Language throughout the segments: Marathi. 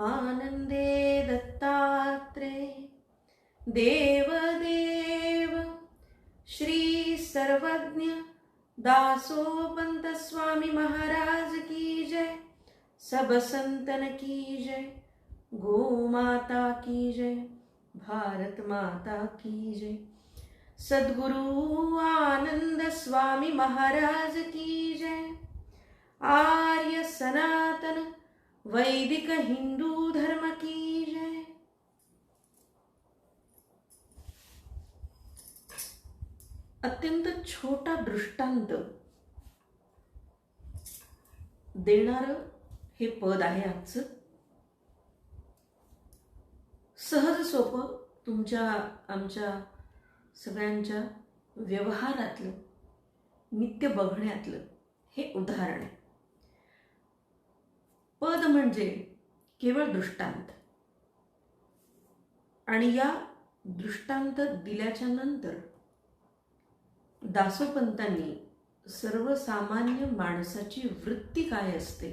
आनंदे दत्तात्रे देवदेव श्री सर्वज्ञ दासोपंत स्वामी महाराज की जय। सब संतन की जय। गौ माता की जय। भारत माता की जय। सद्गुरु आनंद स्वामी महाराज की जय। आर्य सनातन वैदिक हिंदू धर्म की जय। अत्यंत छोटा दृष्टांत देणारं हे पद आहे आजचं। सहज सोपं तुमच्या आमच्या सगळ्यांच्या व्यवहारातलं नित्य बघण्यातलं हे उदाहरण आहे। पद म्हणजे केवळ दृष्टांत, आणि या दृष्टांत दिल्याच्या नंतर दासोपंतांनी सर्वसामान्य माणसाची वृत्ती काय असते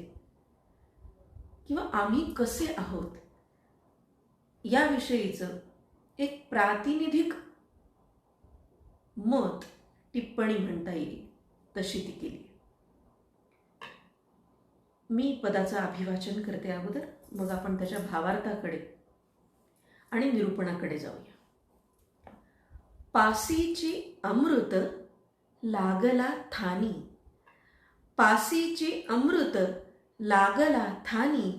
किंवा आम्ही कसे आहोत याविषयीचं एक प्रातिनिधिक मत टिप्पणी म्हणता येईल तशी ती केली। मी पदाचं अभिवाचन करते अगोदर, मग आपण त्याच्या भावार्थाकडे आणि निरूपणाकडे जाऊया। पासीची अमृत लागला थानी, पासीची अमृत लागला थानी,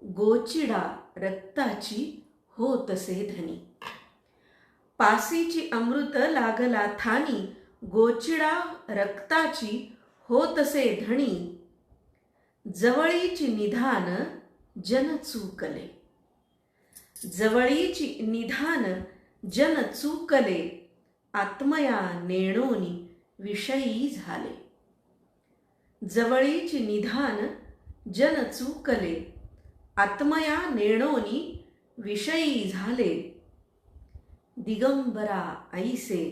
गोचिडा रक्ताची होतसे धनी। पासीची अमृत लागला थानी, गोचिडा रक्ताची होतसे धणी, जवळीची निधान जन चूकले, जवळीची निधान जन चूकले, आत्मया नेणोनी विषयी झाले। जवळीची निधान जन चूकले, आत्मया नेणोनी विषयी झाले, दिगंबरा ऐसे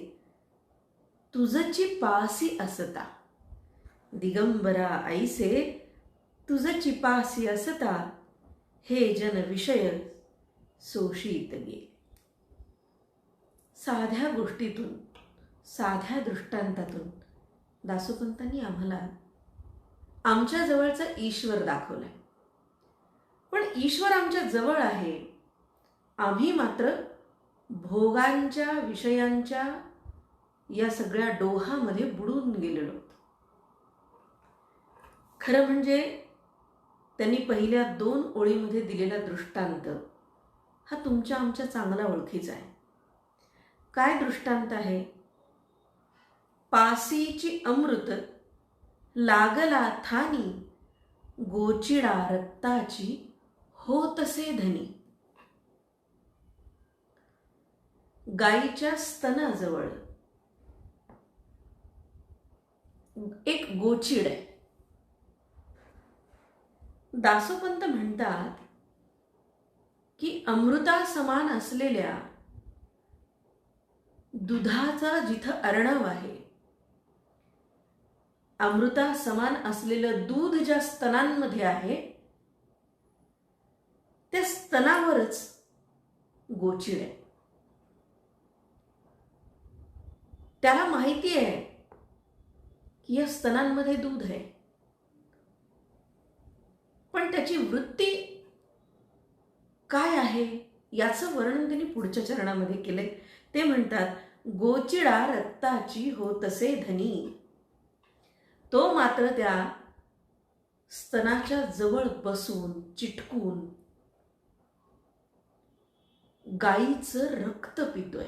तुझची पासी असता, दिगंबरा ऐसे तुझची पासी असता, हे जन विषय सोशीत गेले। साध्या गोष्टीतून, साध्या दृष्टांतातून दासोपंतांनी आम्हाला आमच्या जवळचा ईश्वर दाखवलाय। पण ईश्वर आमच्या जवळ आहे, आम्ही मात्र भोगांच्या विषयांच्या या सगळ्या डोहामध्ये बुडून गेलेलो। खरं म्हणजे त्यांनी पहिल्या 2 ओळीमध्ये दिलेला दृष्टांत हा तुमच्या आमच्या चांगला ओळखीचा आहे। काय दृष्टांत आहे? पासीची अमृत लागला थानी, गोचिडा रक्ताची होतसे धनी। गाईच्या स्तनाजवळ एक गोचिड आहे। दासोपंत म्हणतात की अमृता समान असलेल्या दुधाचा जिथं अर्णव आहे, अमृता समान असलेलं दूध ज्या स्तनांमध्ये आहे त्या स्तनावरच गोचिड आहे। त्याला माहिती आहे की या स्तनांमध्ये दूध आहे, पण त्याची वृत्ती काय आहे याचं वर्णन त्यांनी पुढच्या चरणामध्ये केलंय। ते म्हणतात, गोचिडा रक्ताची होतसे धनी। तो मात्र त्या स्तनाच्या जवळ बसून चिटकून गाईचं रक्त पितोय,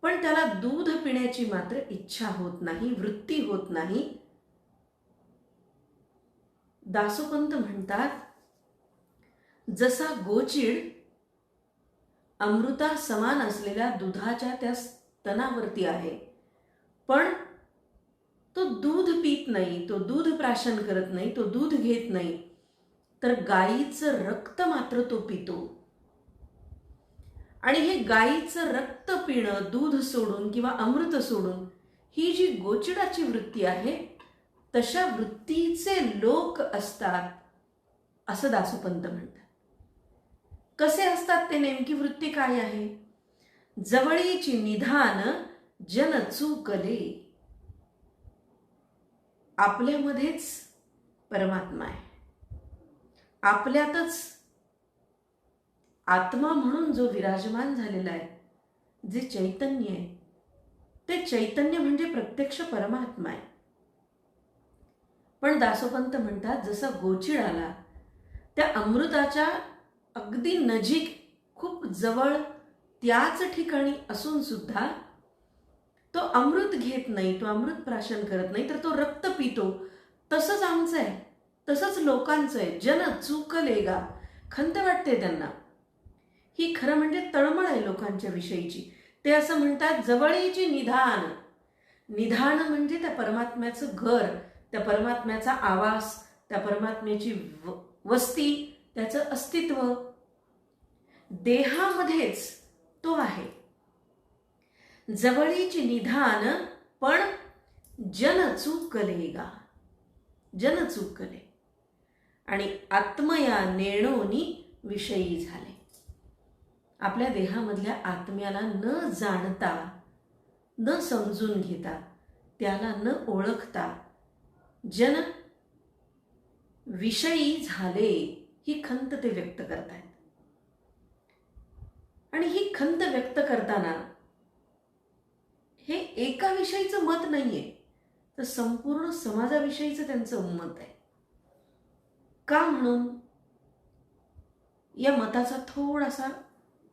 पण त्याला दूध पिण्याची मात्र इच्छा होत नाही, वृत्ती होत नाही। दासोपंत म्हणतात, जसा गोचिड अमृता समान असलेल्या दुधाच्या त्या स्तनावरती आहे, पण तो दूध पित नाही, तो दूध प्राशन करत नाही, तो दूध घेत नाही, तर गाईचं रक्त मात्र तो पितो। आणि हे गाईचं रक्त पिणं, दूध सोडून किंवा अमृत सोडून, ही जी गोचिडाची वृत्ती आहे, तशा वृत्तीचे लोक असतात असं दासोपंत म्हणतात. कसे असतात ते, नेमकी वृत्ती काय आहे? जवळीची निधान जन चूकले. आपल्यामध्येच परमात्मा आहे, आपल्यातच आत्मा म्हणून जो विराजमान झालेला आहे, जे चैतन्य आहे, ते चैतन्य म्हणजे प्रत्यक्ष परमात्मा आहे. पण दासोपंत म्हणतात, जसा गोचिड आला त्या अमृताच्या अगदी नजीक, खूप जवळ, त्याच ठिकाणी असून सुद्धा तो अमृत घेत नाही, तो अमृत प्राशन करत नाही, तर तो रक्त पितो. तसंच आमचं आहे, तसंच लोकांचं आहे. जन चुकलेगा, खंत वाटते त्यांना. ही खरं म्हणजे तळमळ आहे लोकांच्या विषयीची. ते असं म्हणतात, जवळीची निधान. निधान म्हणजे त्या परमात्म्याचं घर, त्या परमात्म्याचा आवास, त्या परमात्म्याची वस्ती, त्याचं अस्तित्व देहामध्येच तो आहे. जवळीची निधान पण जन चुकलेगा, जन चुकले. आणि आत्मया नेणोनी विषयी झाले. आपल्या देहामधल्या आत्म्याला न जाणता, न समजून घेता, त्याला न ओळखता जन विषयी झाले, ही खंत ते व्यक्त करतायत. आणि ही खंत व्यक्त करताना हे एका विषयीचं मत नाहीये, तर संपूर्ण समाजाविषयीचं त्यांचं मत आहे. का म्हणून या मताचा थोडासा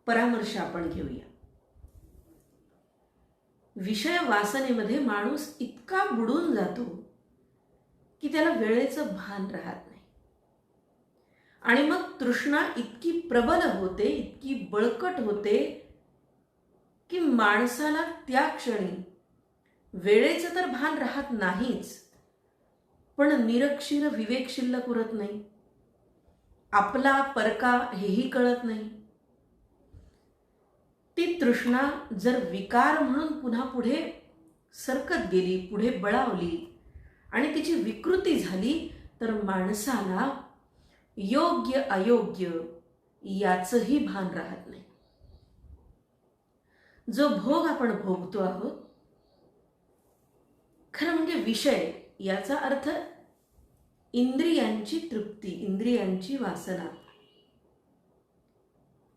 परामर्श आपण घेऊया. विषय वासनेमध्ये माणूस इतका बुडून जातो की त्याला वेळेचं भान राहत नाही. आणि मग तृष्णा इतकी प्रबल होते, इतकी बळकट होते की माणसाला त्या क्षणी वेळेचं तर भान राहत नाहीच, पण निरक्षीर विवेक शिल्लक उरत नाही. आपला परका हेही कळत नाही. ती तृष्णा जर विकार म्हणून पुन्हा पुढे सरकत गेली, पुढे बळावली आणि तिची विकृती झाली, तर माणसाला योग्य अयोग्य याचंही भान राहत नाही. जो भोग आपण भोगतो आहोत, खरं म्हणजे विषय, याचा अर्थ इंद्रियांची तृप्ती, इंद्रियांची वासना,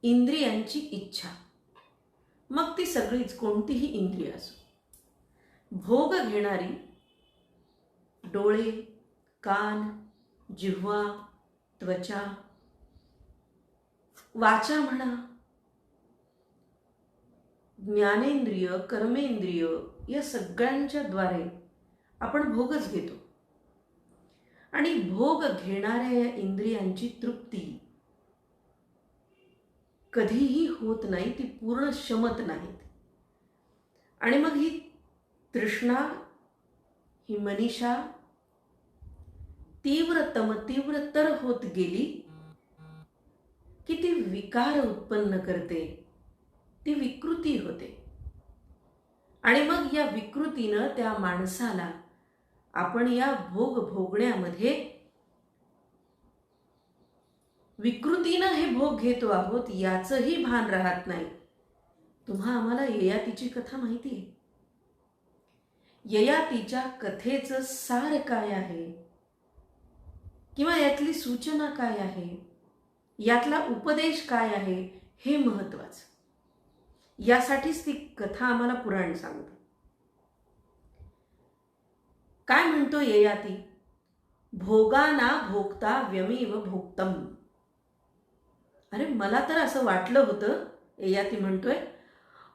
इंद्रियांची इच्छा. मग ती सगळीच, कोणतीही इंद्रिय असो. भोग घेणारी डोळे, कान, जिव्हा, त्वचा, वाचा म्हणा, ज्ञानेंद्रिय, कर्मेंद्रिय, या सगळ्यांच्या द्वारे आपण भोगच घेतो. आणि भोग घेणाऱ्या या इंद्रियांची तृप्ती कधीही होत नाही, ती पूर्ण शमत नाहीत. आणि मग ही तृष्णा, ही मनीषा तीव्रतर होत गेली की ती विकार उत्पन्न करते, ती विकृती होते. आणि मग या विकृतीनं त्या माणसाला, आपण या भोग भोगण्यामध्ये विकृतीनं हे भोग घेतो आहोत याचंही भान राहत नाही. तुम्हा आम्हाला ययातीची कथा माहिती आहे. ययातीच्या कथेचं सार काय आहे, किंवा यातली सूचना काय आहे, यातला उपदेश काय आहे, हे महत्वाचं. यासाठीच ती कथा आम्हाला पुराण सांगतं. काय म्हणतो ययाती? भोगाना भोगता व्यमेव भोक्तम. अरे मला तर असं वाटलं होतं, ययाती म्हणतोय,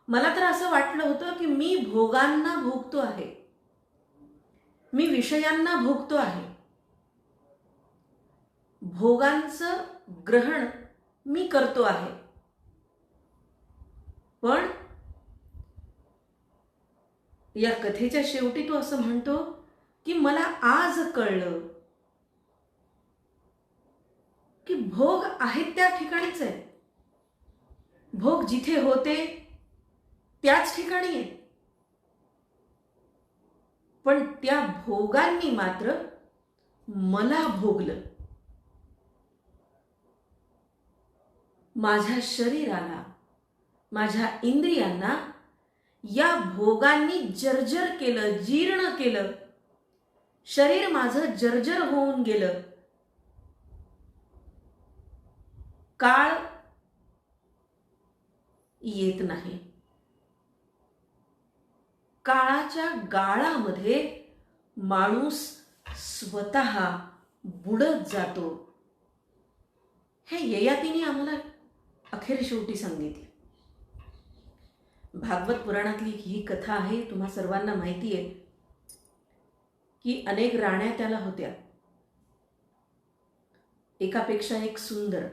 मला तर असं वाटलं होतं की मी भोगांना भोगतो आहे, मी विषयांना भोगतो आहे, भोगांचं ग्रहण मी करतो आहे. पण या कथेच्या शेवटी तो असं म्हणतो की मला आज कळलं की भोग आहेत त्या ठिकाणीच आहेत, भोग जिथे होते त्याच ठिकाणी आहेत, पण त्या भोगांनी मात्र मला भोगलं. माझ्या शरीराला, माझ्या इंद्रियांना या भोगांनी जर्जर केलं, जीर्ण केलं. शरीर माझं जर्जर होऊन गेलं. काळ येत नाही. काळाच्या गाळामध्ये माणूस स्वतः बुडत जातो. हे ययातीने आम्हाला अखेर शेवटी सांगितले. भागवत पुराणातली ही कथा आहे. तुम्हा सर्वांना माहिती आहे की अनेक राण्या त्याला होत्या, एकापेक्षा एक सुंदर.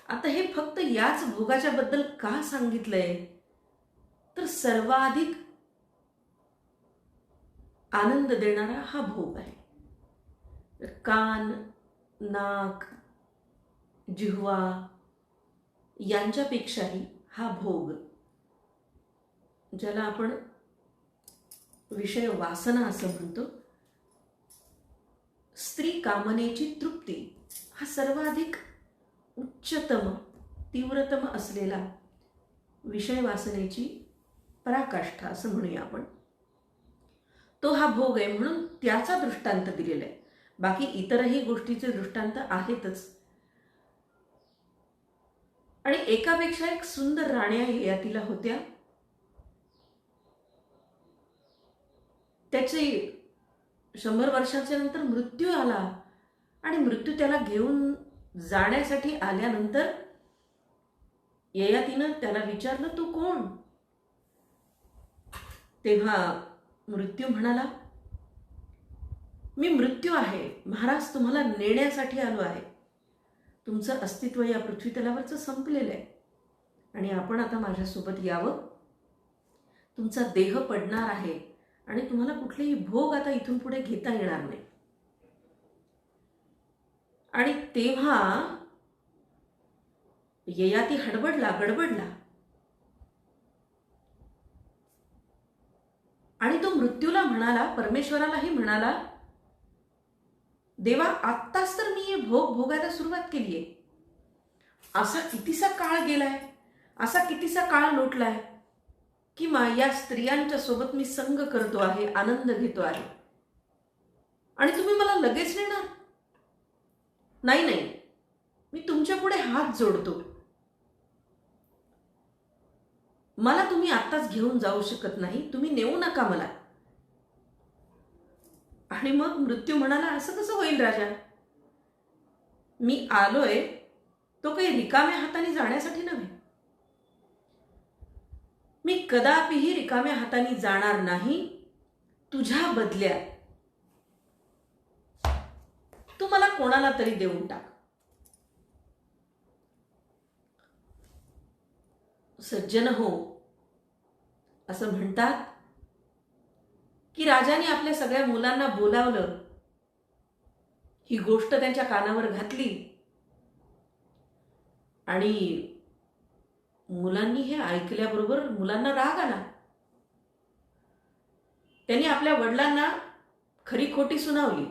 आता हे फक्त याच भोगाच्या बद्दल का सांगितलंय, तर सर्वाधिक आनंद देणारा हा भोग आहे. कान, नाक, जिव्हा यांच्यापेक्षाही हा भोग, ज्याला आपण विषय वासना असं म्हणतो, स्त्री कामनेची तृप्ती, हा सर्वाधिक उच्चतम, तीव्रतम असलेला विषय वासनेची पराकाष्ठा असं म्हणूया आपण. तो हा भोग आहे, म्हणून त्याचा दृष्टांत दिलेला आहे. बाकी इतरही गोष्टीचे दृष्टांत आहेतच. आणि एकापेक्षा एक सुंदर राण्या ययातीला होत्या. त्याचे 100 वर्षाच्या नंतर मृत्यू आला आणि मृत्यू त्याला घेऊन जाण्यासाठी आल्यानंतर ययातीनं त्याला विचारलं, तू कोण? तेव्हा मृत्यू म्हणाला, मी मृत्यू आहे महाराज, तुम्हाला नेण्यासाठी आलो आहे. तुमचं अस्तित्व या पृथ्वीतलावरचं संपलेलं आहे आणि आपण आता माझ्यासोबत यावं. तुमचा देह पडणार आहे आणि तुम्हाला कुठलेही भोग आता इथून पुढे घेता येणार नाही. आणि तेव्हा ययाती गडबडला आणि तो मृत्यूला म्हणाला, परमेश्वरालाही म्हणाला, देवा, आत्ताच तर मी हे भोग भोगायला सुरुवात केली आहे. असा कितीसा काळ गेलाय, असा कितीसा काळ लोटलाय की या स्त्रियांच्या सोबत मी संग करतो आहे, आनंद घेतो आहे, आणि तुम्ही मला लगेच नेणार? नाही, मी तुमच्या पुढे हात जोडतो. मला तुम्ही आत्ताच घेऊन जाऊ शकत नाही, तुम्ही नेऊ नका मला. आणि मग मृत्यू म्हणाला, असं कसं होईल राजा? मी आलोय तो काही रिकाम्या हाताने जाण्यासाठी नव्हे. मी कदापिही रिकाम्या हाताने जाणार नाही. तुझ्या बदल्यात तू मला कोणाला तरी देऊन टाक. सज्जन हो, असं म्हणतात की राजाने आपल्या सगळ्या मुलांना बोलावलं, ही गोष्ट त्यांच्या कानावर घातली आणि मुलांनी हे ऐकल्याबरोबर मुलांना राग आला. त्यांनी आपल्या वडिलांना खरी खोटी सुनावली.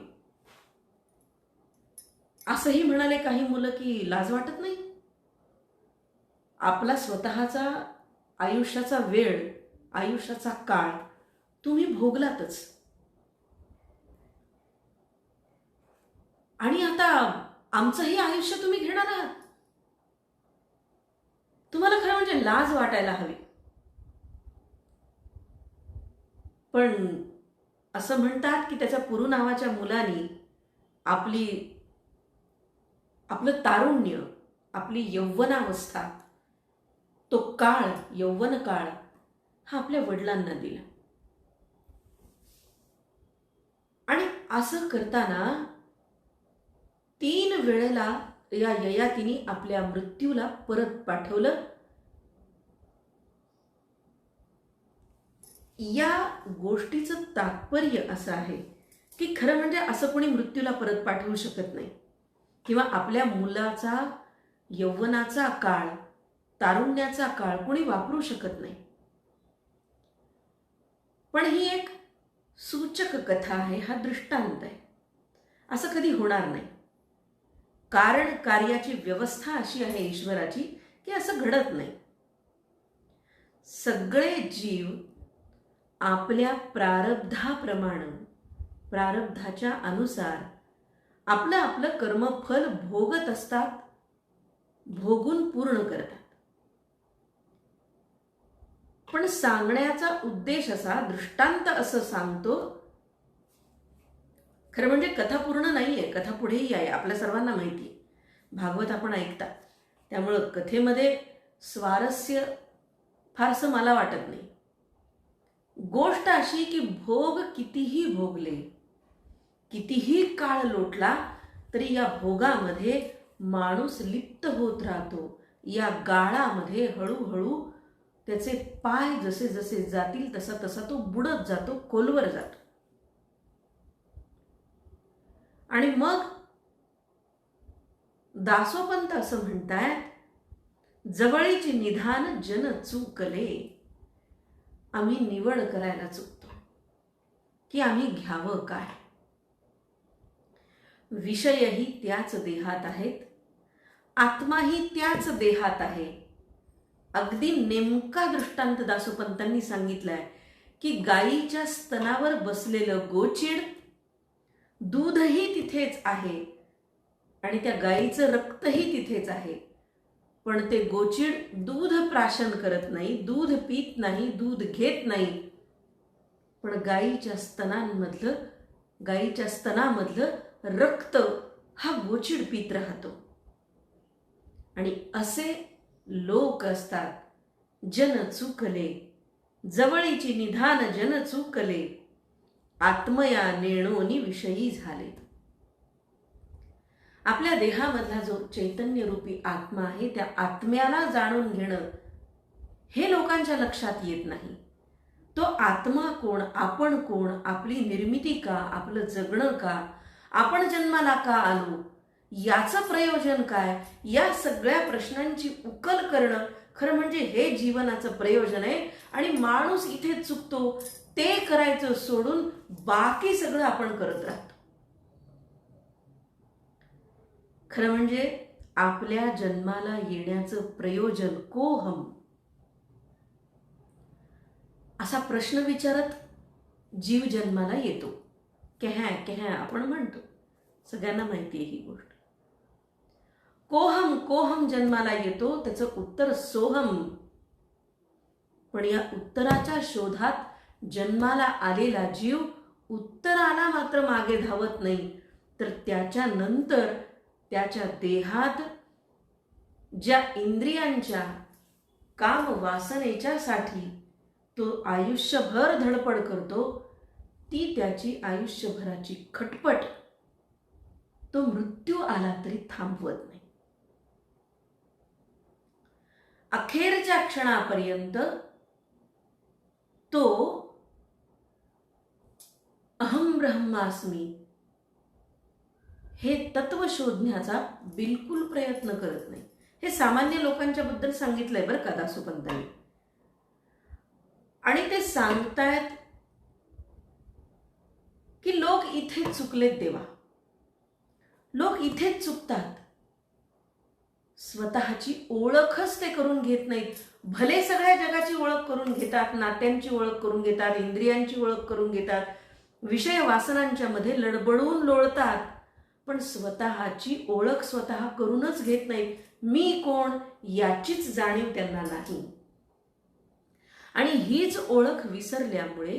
असंही म्हणाले काही मुलं की लाज वाटत नाही? आपला स्वतःचा आयुष्याचा वेळ, आयुष्याचा काळ तुम्ही भोगलातच, आणि आता आमचंही आयुष्य तुम्ही घेणार आहात. तुम्हाला खरं म्हणजे लाज वाटायला हवी. पण असं म्हणतात की त्याच्या पुरू नावाच्या मुलांनी आपलं तारुण्य, आपली यौवनावस्था, तो काळ, यौवन काळ, हा आपल्या वडिलांना दिला. आणि असं करताना 3 वेळेला या ययातीने आपल्या मृत्यूला परत पाठवलं. या गोष्टीचं तात्पर्य असं आहे की खरं म्हणजे असं कोणी मृत्यूला परत पाठवू शकत नाही, किंवा आपल्या मुलाचा यौवनाचा काळ, तारुण्याचा काळ कोणी वापरू शकत नाही. पण ही एक सूचक कथा आहे, हा दृष्टांत आहे. असं कधी होणार नाही. कारण कार्याची व्यवस्था अशी आहे ईश्वराची की असं घडत नाही. सगळे जीव आपल्या प्रारब्धाप्रमाणे, प्रारब्धाच्या अनुसार आपलं आपलं कर्मफल भोगत असतात, भोगून पूर्ण करतात. पण सांगण्याचा उद्देश असा, दृष्टांत असं सांगतो, खरं म्हणजे कथा पूर्ण नाहीये, कथा पुढेही आहे, आपल्या सर्वांना माहिती. भागवत आपण ऐकतात, त्यामुळं कथेमध्ये स्वारस्य फारसं मला वाटत नाही. गोष्ट अशी की भोग कितीही भोगले, कितीही काळ लोटला, तरी या भोगामध्ये माणूस लिप्त होत राहतो. या गाळामध्ये हळूहळू त्याचे पाय जसे जसे जातील तसा तसा तो बुडत जातो, खोलवर जातो. आणि मग दासोपंत असं म्हणतायत, जवळीची निधान जन चूकले. आम्ही निवड करायला चुकतो की आम्ही घ्यावं काय. विषयही त्याच देहात आहेत, आत्माही त्याच देहात आहे. अगदी नेमका दृष्टांत दासोपंतांनी सांगितलाय की गायीच्या स्तनावर बसलेलं गोचिड, दूधही तिथेच आहे आणि त्या गायीचं रक्तही तिथेच आहे. पण ते गोचिड दूध प्राशन करत नाही, दूध पीत नाही, दूध घेत नाही. पण गायीच्या स्तनामधलं रक्त हा गोचिड पीत राहतो. आणि असे लोक असतात, जन चुकले, जवळीची निधान जन चुकले, आत्मया नेणोनी विषयी झाले. आपल्या देहामधला जो चैतन्य रूपी आत्मा आहे, त्या आत्म्याला जाणून घेणं हे लोकांच्या लक्षात येत नाही. तो आत्मा कोण, आपण कोण, आपली निर्मिती का, आपलं जगणं का, आपण जन्माला का आलो, याचं प्रयोजन काय, या सगळ्या प्रश्नांची उकल करणं खरं म्हणजे हे जीवनाचं प्रयोजन आहे. आणि माणूस इथे चुकतो, ते करायचं सोडून बाकी सगळं आपण करत राहतो. खरं म्हणजे आपल्या जन्माला येण्याचं प्रयोजन कोहम, असा प्रश्न विचारत जीव जन्माला येतो. केह्या केह्या आपण म्हणतो, सगळ्यांना माहिती आहे ही गोष्ट. कोहम कोहम जन्माला येतो, त्याचं उत्तर सोहम. पण या उत्तराच्या शोधात जन्माला आलेला जीव उत्तराला मात्र मागे धावत नाही, तर त्याच्यानंतर त्याच्या देहात ज्या इंद्रियांच्या काम वासनेच्या साठी तो आयुष्यभर धडपड करतो, ती त्याची आयुष्यभराची खटपट तो मृत्यू आला तरी थांबवत नाही. अखेरच्या क्षणापर्यंत तो अहम ब्रह्मास्मी हे तत्व शोधण्याचा बिलकुल प्रयत्न करत नाही. हे सामान्य लोकांच्या बद्दल सांगितलंय बरं का दासोपंतांनी. आणि ते सांगतायत की लोक इथे चुकलेत देवा, लोक इथेच चुकतात. स्वतःची ओळखच ते करून घेत नाहीत. भले सगळ्या जगाची ओळख करून घेतात, नात्यांची ओळख करून घेतात, इंद्रियांची ओळख करून घेतात, विषय वासनांच्या मध्ये लडबडून लोळतात, पण स्वतःची ओळख स्वतः करूनच घेत नाहीत. मी कोण याचीच जाणीव त्यांना नाही. आणि हीच ओळख विसरल्यामुळे,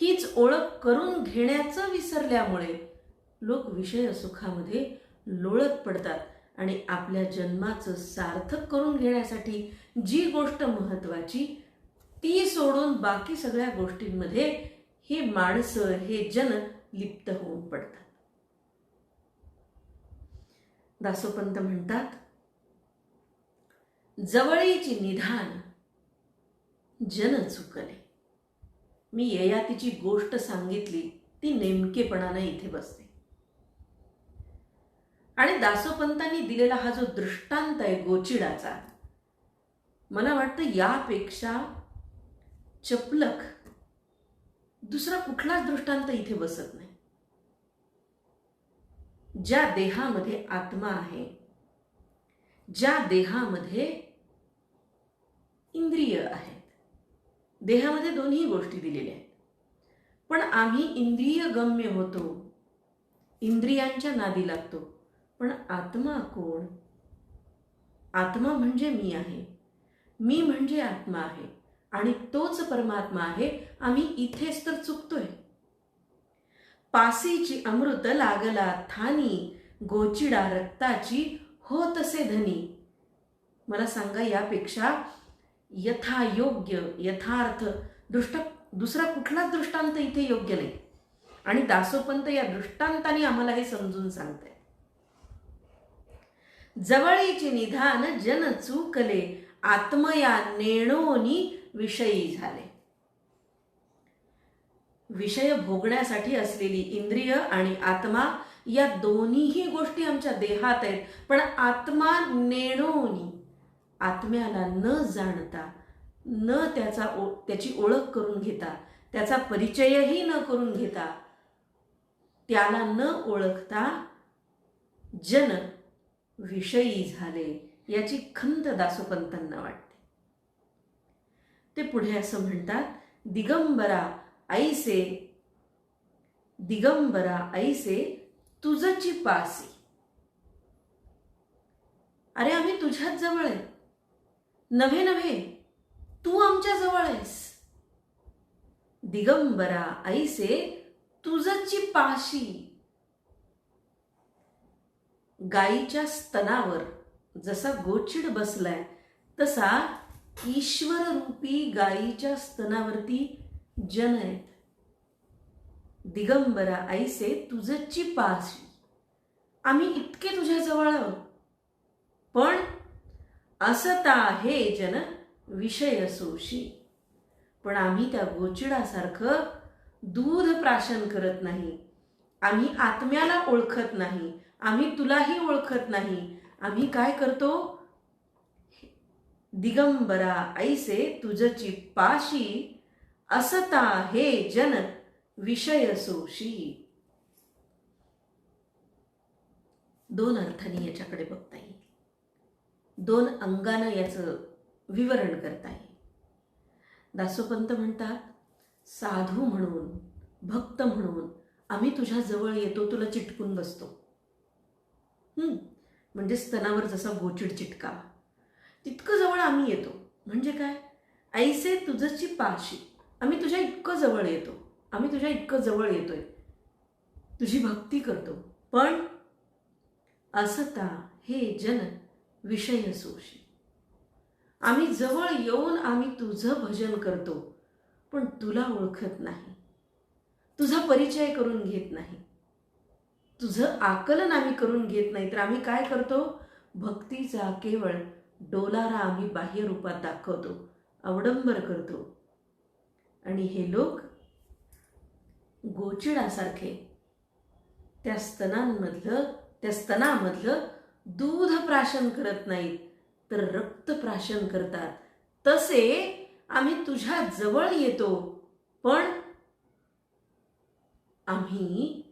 हीच ओळख करून घेण्याचं विसरल्यामुळे लोक विषय सुखामध्ये लोळत पडतात. आणि आपल्या जन्माचं सार्थक करून घेण्यासाठी जी गोष्ट महत्वाची ती सोडून बाकी सगळ्या गोष्टींमध्ये ही माणसं, हे जन लिप्त होऊन पडतात. दासोपंत म्हणतात, जवळीची निधान जन चुकले. मी ययातीची गोष्ट सांगितली ती नेमकेपणाने इथे बसते. आणि दासोपंतांनी दिलेला हा जो दृष्टांत आहे गोचिडाचा, मला वाटतं यापेक्षा चपलक दुसरा कुठलाच दृष्टांत इथे बसत नाही. ज्या देहामध्ये आत्मा आहे, ज्या देहामध्ये इंद्रिय आहेत. देहामध्ये दोन्ही गोष्टी दिलेल्या आहेत. पण आम्ही इंद्रिय गम्य होतो, इंद्रियांच्या नादी लागतो. पण आत्मा कोण? आत्मा म्हणजे मी आहे, मी म्हणजे आत्मा आहे आणि तोच परमात्मा आहे. आम्ही इथेच तर चुकतोय. पासीची अमृत लागला थानी, गोचिडा रक्ताची होतसे धनी. मला सांगा, यापेक्षा यथायोग्य यथार्थ दुसरा कुठलाच दृष्टांत इथे योग्य नाही. आणि दासोपंत या दृष्टांताने आम्हाला हे समजून सांगताय. जवळीचे निधान जन चूकले, आत्मया नेणोनी विषयी झाले. विषय भोगण्यासाठी असलेली इंद्रिय आणि आत्मा या दोन्हीही गोष्टी आमच्या देहात आहेत. पण आत्मा नेणोनी, आत्म्याला न जाणता, न त्याची ओळख करून घेता, त्याचा परिचयही न करून घेता, त्याला न ओळखता जन विषयी झाले, याची खंत दासोपंतांना वाटते. ते पुढे असं म्हणतात, दिगंबरा ऐसे तुझची पासी. अरे आम्ही तुझ्याच जवळ आहे, नव्हे तू आमच्या जवळ आहेस. दिगंबरा ऐसे तुझची पाशी. गायीच्या स्तनावर जसा गोचिड बसलाय, तसा ईश्वर रूपी गायीच्या स्तनावरती जन आहेत. दिगंबरा ऐसे तुझची पाशी. आम्ही इतके तुझ्या जवळ आहोत, पण असता हे जन विषय सोशी. पण आम्ही त्या गोचिडासारखं दूध प्राशन करत नाही. आम्ही आत्म्याला ओळखत नाही, आम्ही तुलाही ओळखत नाही. आम्ही काय करतो? दिगंबरा ऐसे तुझची पाशी, असता हे जन विषय सोशी. दोन अर्थाने याच्याकडे बघता येईल, दोन अंगानं याचं विवरण करता येईल. दासोपंत म्हणतात, साधू म्हणून, भक्त म्हणून आम्ही तुझ्या जवळ येतो, तुला चिटकून बसतो. म्हणजे स्तनावर जसा गोचिड चिटकावा तितकं जवळ आम्ही येतो. म्हणजे काय? ऐसे तुझची पाशी. आम्ही तुझ्या इतकं जवळ येतो, आम्ही तुझ्या इतकं जवळ येतोय, तुझी भक्ती करतो. पण असता हे जन विषय सोशी. आम्ही जवळ येऊन आम्ही तुझं भजन करतो, पण तुला ओळखत नाही, तुझा परिचय करून घेत नाही, तुझं आकलन आम्ही करून घेत नाही. तर आम्ही काय करतो? भक्तीचा केवळ डोलारा आम्ही बाह्य रूपात दाखवतो, अवडंबर करतो. आणि हे लोक गोचिडासारखे त्या स्तनामधलं दूध प्राशन करत नाहीत, तर रक्त प्राशन करतात. तसे आम्ही तुझ्या जवळ येतो, पण आम्ही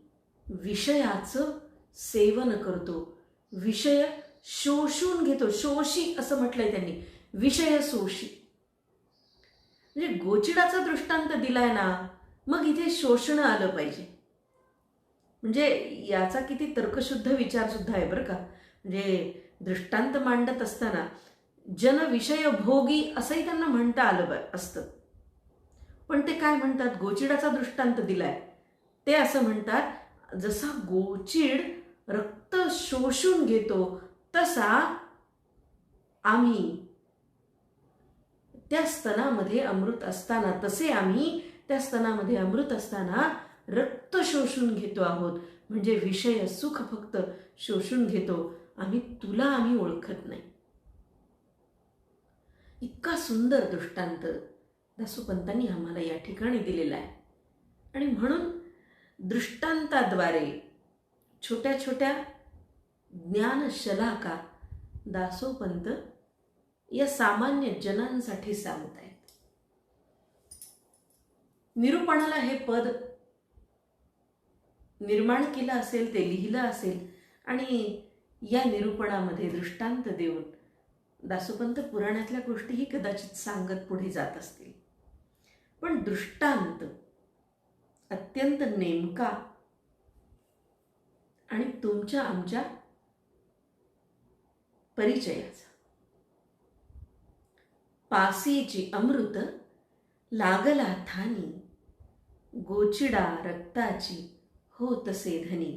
विषयाचं सेवन करतो, विषय शोषून घेतो. शोषी असं म्हटलंय त्यांनी, विषय शोषी. म्हणजे गोचिडाचा दृष्टांत दिलाय ना, मग इथे शोषण आलं पाहिजे. म्हणजे याचा किती तर्कशुद्ध विचार सुद्धा आहे बरं का. म्हणजे दृष्टांत मांडत असताना जन विषय भोगी असंही त्यांना म्हणता आलं असतं. पण ते काय म्हणतात? गोचिडाचा दृष्टांत दिलाय, ते असं म्हणतात, जसा गोचिड रक्त शोषून घेतो, तसा आम्ही त्या स्तनामध्ये अमृत असताना, तसे आम्ही त्या स्तनामध्ये अमृत असताना रक्त शोषून घेतो आहोत. म्हणजे विषय सुख फक्त शोषून घेतो, आम्ही ओळखत नाही. इतका सुंदर दृष्टांत दासोपंतांनी आम्हाला या ठिकाणी दिलेला आहे. आणि म्हणून दृष्टांताद्वारे छोट्या छोट्या ज्ञानशलाका दासोपंत या सामान्य जनांसाठी सांगत आहेत. निरूपणाला हे पद निर्माण केलं असेल, ते लिहिलं असेल, आणि या निरूपणामध्ये दृष्टांत देऊन दासोपंत पुराणातल्या गोष्टीही कदाचित सांगत पुढे जात असतील, पण दृष्टांत अत्यंत नेमका आणि तुमच्या आमच्या परिचयाचा. पासीची अमृत लागला थानी, गोचिडा रक्ताची होतसे धनी.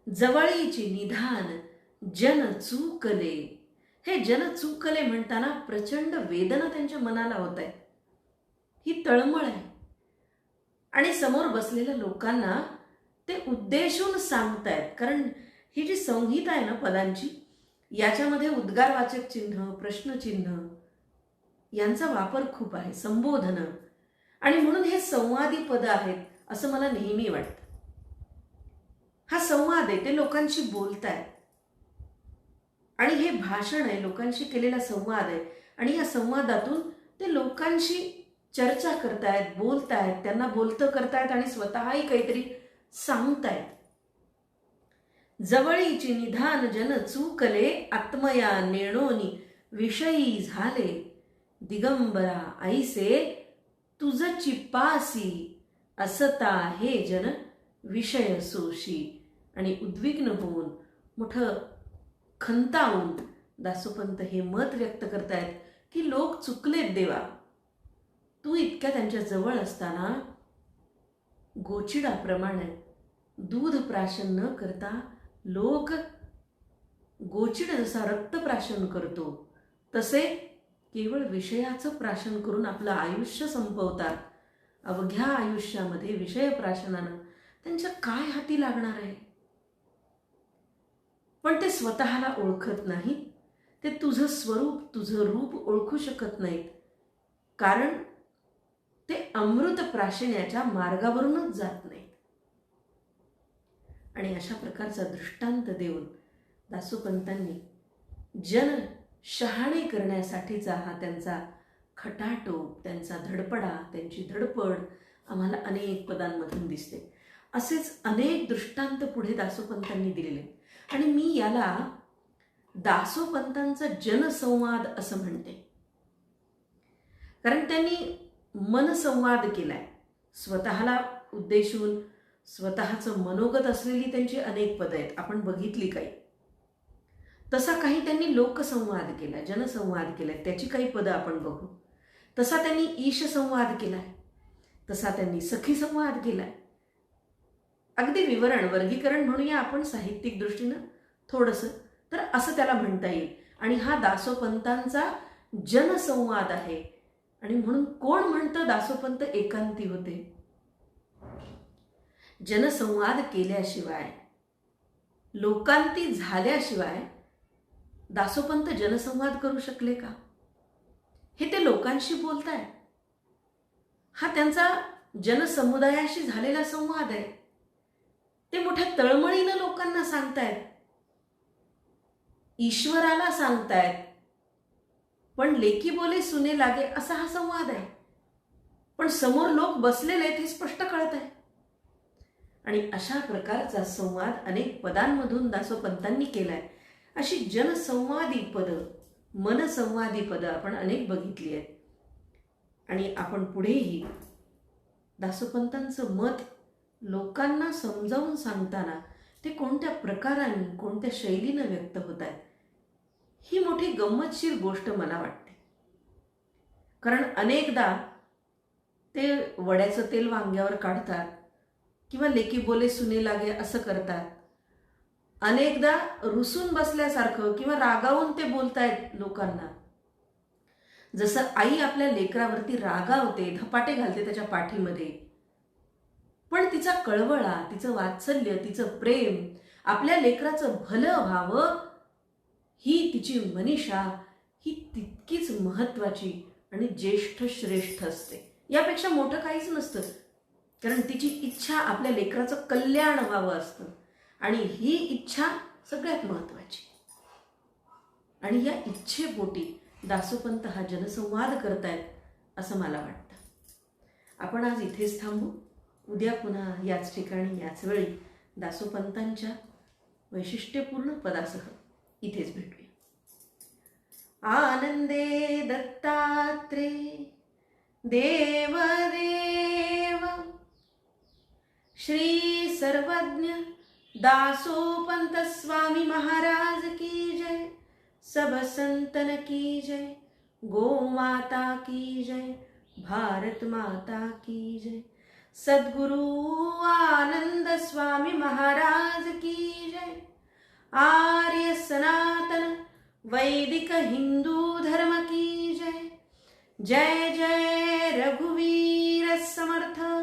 जवळीची निधान जन चूकले. हे जन चूकले म्हणताना प्रचंड वेदना त्यांच्या मनाला होत आहे. ही तळमळ आहे आणि समोर बसलेल्या लोकांना ते उद्देशून सांगतायत. कारण ही जी संहिता आहे ना पदांची, याच्यामध्ये उद्गारवाचक चिन्ह, प्रश्नचिन्ह यांचा वापर खूप आहे, संबोधन, आणि म्हणून हे संवादी पद आहेत असं मला नेहमी वाटतं. हा संवाद आहे, ते लोकांशी बोलतायत आणि हे भाषण आहे, लोकांशी केलेला संवाद आहे आणि या संवादातून ते लोकांशी चर्चा करतायत, बोलतायत, त्यांना बोलतं करतायत आणि स्वतःही काहीतरी सांगतायत. जवळीची निधान जन चूकले, आत्मया नेणोनी विषयी झाले. दिगंबरा ऐसे तुझची पासी, असता हे जन विषय सोशी. आणि उद्विग्न होऊन, मोठं खंतावून दासोपंत हे मत व्यक्त करतायत की लोक चुकलेत देवा. तू इतक्या त्यांच्या जवळ असताना गोचिडाप्रमाणे दूध प्राशन न करता लोक गोचिड जसा रक्त प्राशन करतो तसे केवळ विषयाचं प्राशन करून आपलं आयुष्य संपवतात. अवघ्या आयुष्यामध्ये विषय प्राशनानं त्यांच्या काय हाती लागणार आहे? पण ते स्वतःला ओळखत नाही. ते तुझं स्वरूप, तुझं रूप ओळखू शकत नाहीत, कारण ते अमृत प्राशण्याच्या मार्गावरूनच जात नाहीत. आणि अशा प्रकारचा दृष्टांत देऊन दासोपंतांनी जन शहाणे करण्यासाठीचा हा त्यांचा खटाटोप, त्यांचा धडपडा, त्यांची धडपड आम्हाला अनेक पदांमधून दिसते. असेच अनेक दृष्टांत पुढे दासोपंतांनी दिलेले आणि मी याला दासोपंतांचा जनसंवाद असं म्हणते. कारण त्यांनी मनसंवाद केलाय. स्वतःला उद्देशून स्वतःचं मनोगत असलेली त्यांची अनेक पदं आहेत, आपण बघितली काही. तसा काही त्यांनी लोकसंवाद केला, जनसंवाद केलाय, त्याची काही पदं आपण बघू. तसा त्यांनी ईशसंवाद केलाय, तसा त्यांनी सखी संवाद केलाय. अगदी विवरण, वर्गीकरण म्हणूया आपण साहित्यिक दृष्टीनं थोडंसं, तर असं त्याला म्हणता येईल. आणि हा दासोपंतांचा जनसंवाद आहे. आणि म्हणून कोण म्हणतं दासोपंत एकांती होते? जनसंवाद केल्याशिवाय, लोकांती झाल्याशिवाय दासोपंत जनसंवाद करू शकले का? हे ते लोकांशी बोलतायत. हा त्यांचा जनसमुदायाशी झालेला संवाद आहे. ते मोठ्या तळमळीनं लोकांना सांगतायत, ईश्वराला सांगतायत, पण लेकी बोले सुने लागे असा हा संवाद आहे. पण समोर लोक बसलेले आहेत हे स्पष्ट कळत आहे. आणि अशा प्रकारचा संवाद अनेक पदांमधून दासोपंतांनी केलाय. अशी जनसंवादी पदं, मनसंवादी पदं आपण अनेक बघितली आहेत. आणि आपण पुढेही दासोपंतांचं मत लोकांना समजावून सांगताना ते कोणत्या प्रकाराने, कोणत्या शैलीनं व्यक्त होत आहेत, ही मोठी गंमतशीर गोष्ट मला वाटते. कारण अनेकदा ते वड्याचं तेल वांग्यावर काढतात किंवा लेकी बोले सुने लागे असं करतात. अनेकदा रुसून बसल्यासारखं किंवा रागावून ते बोलतायत लोकांना. जसं आई आपल्या लेकरावरती रागावते, धपाटे घालते त्याच्या पाठीमध्ये, पण तिचा कळवळा, तिचं वात्सल्य, तिचं प्रेम, आपल्या लेकराचं भलं व्हावं ही तिची मनीषा, ही तितकीच महत्वाची आणि ज्येष्ठ श्रेष्ठ असते. यापेक्षा मोठं काहीच नसतं. कारण तिची इच्छा आपल्या लेकराचं कल्याण व्हावं असतं आणि ही इच्छा सगळ्यात महत्वाची. आणि या इच्छेपोटी दासोपंत हा जनसंवाद करतायत असं मला वाटतं. आपण आज इथेच थांबू. उद्या पुन्हा याच ठिकाणी, याच वेळी दासोपंतांच्या वैशिष्ट्यपूर्ण पदासह इथेच भेटूया. आनंदे दत्तात्रे देवदेव। श्री सर्वज्ञ दासोपंत स्वामी महाराज की जय। सब संतन की जय। गौ माता की जय। भारत माता की जय। सद्गुरु आनंद स्वामी महाराज की जय। आर्य सनातन वैदिक हिंदू धर्म की जय। जय जय रघुवीर समर्थ।